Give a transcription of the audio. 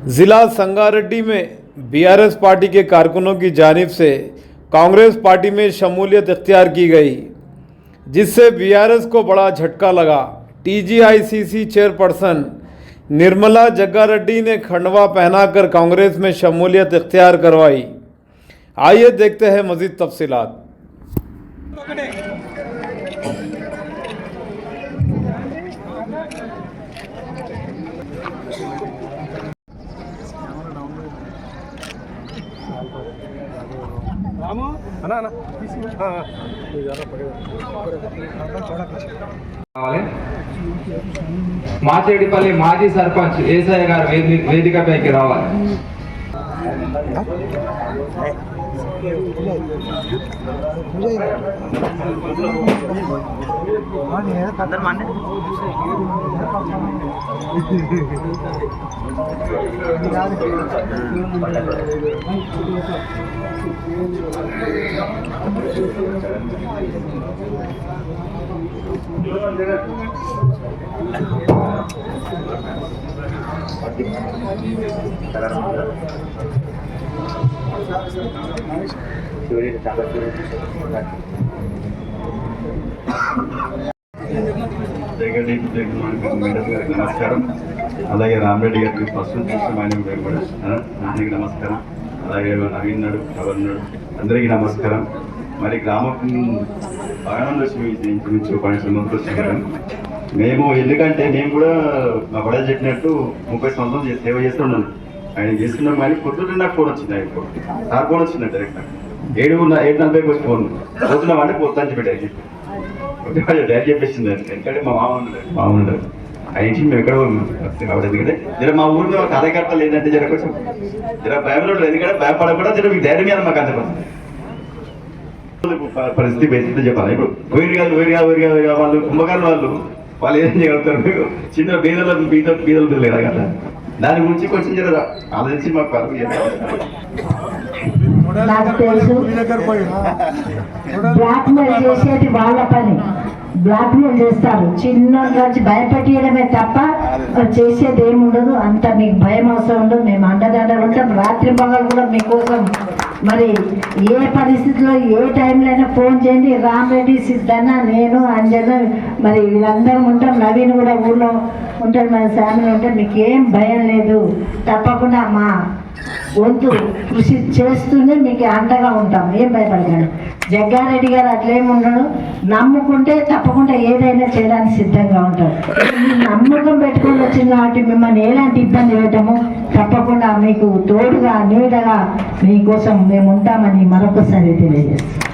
जिला संगारेड्डी में BRS party के कारकुनों की जानिब से कांग्रेस पार्टी में शमूलियत इख्तियार की गई, जिससे बीआरएस को बड़ा झटका लगा। टीजीआईसीसी चेयरपर्सन निर्मला जग्गारेड्डी ने खंडवा पहनाकर कांग्रेस में शमूलियत इख्तियार करवाई। आइए देखते हैं मजीद तफसीलात। మాచేడిపల్లి మాజీ సర్పంచ్ ఏసయ్య గారు వేదికపైకి రావాలి. నమస్కారం. అలాగే రామరెడ్డి గారికి ఫస్ట్ చూసి ఆయనకి నమస్కారం. అలాగే నవీన్ నాడు గవర్నర్ అందరికీ నమస్కారం. మరి గ్రామం బాగా మేము ఎందుకంటే మేము కూడా మా బడా చెప్పినట్టు 30 సంవత్సరాలు సేవ చేస్తున్నాను. ఆయన చేస్తున్నాం కానీ పొద్దున్న నాకు ఫోన్ వచ్చింది. ఆయన సార్ ఫోన్ వచ్చింది డైరెక్ట్ 7:40 వచ్చి ఫోన్ పోతున్నాం అంటే పొద్దుని చెప్పి డాడీ చెప్పేసింది. ఎందుకంటే మా మామ ఉండదు ఆయన నుంచి మేము ఎక్కడ కాబట్టి ఎందుకంటే జర మా ఊరిలో కార్యకర్తలు ఏంటంటే జర కొంచెం జర భయంలో ఉంటుంది. ఎందుకంటే భయపడకుండా జర మీకు ధైర్యం మీద మాకు అంత పరిస్థితి బేసిస్తే చెప్పాలి. ఇప్పుడు వేరుగా వాళ్ళు కుంభకర్ణ వాళ్ళు ఏం చేయగలుగుతారు? మీకు చిన్న బీదలు లేదా కదా, దాని గురించి కొంచెం జర ఆలోచించి మాకు నాకు తెలుసు బ్లాక్ మెయిల్ చేసేది వాళ్ళ పని. బ్లాక్ మెయిల్ చేస్తారు, చిన్న నుంచి భయపెట్టడమే తప్ప చేసేది ఏముండదు. అంత మీకు భయం అవసరం ఉండదు. మేము అండదండలు ఉంటాం. రాత్రి పగలు కూడా మీకోసం మరి ఏ పరిస్థితిలో ఏ టైంలో అయినా ఫోన్ చేయండి. రామరెడ్డి, సిద్ధన్న, నేను, అంజన మరి వీళ్ళందరం ఉంటాం. నవీన్ కూడా ఊళ్ళో ఉంటాడు, మన ఫ్యామిలీ ఉంటాం. మీకు ఏం భయం లేదు. తప్పకుండా మా వంతు కృషి చేస్తూనే మీకు అండగా ఉంటాం. ఏం భయపడకండి. జగ్గారెడ్డి గారు అట్లేమి ఉండడు. నమ్ముకుంటే తప్పకుండా ఏదైనా చేయడానికి సిద్ధంగా ఉంటారు. నమ్మకం పెట్టుకొని వచ్చింది కాబట్టి మిమ్మల్ని ఎలాంటి ఇబ్బంది పెట్టము. తప్పకుండా మీకు తోడుగా నీడగా మీకోసం మేము ఉంటామని మరొకసారి తెలియజేస్తాం.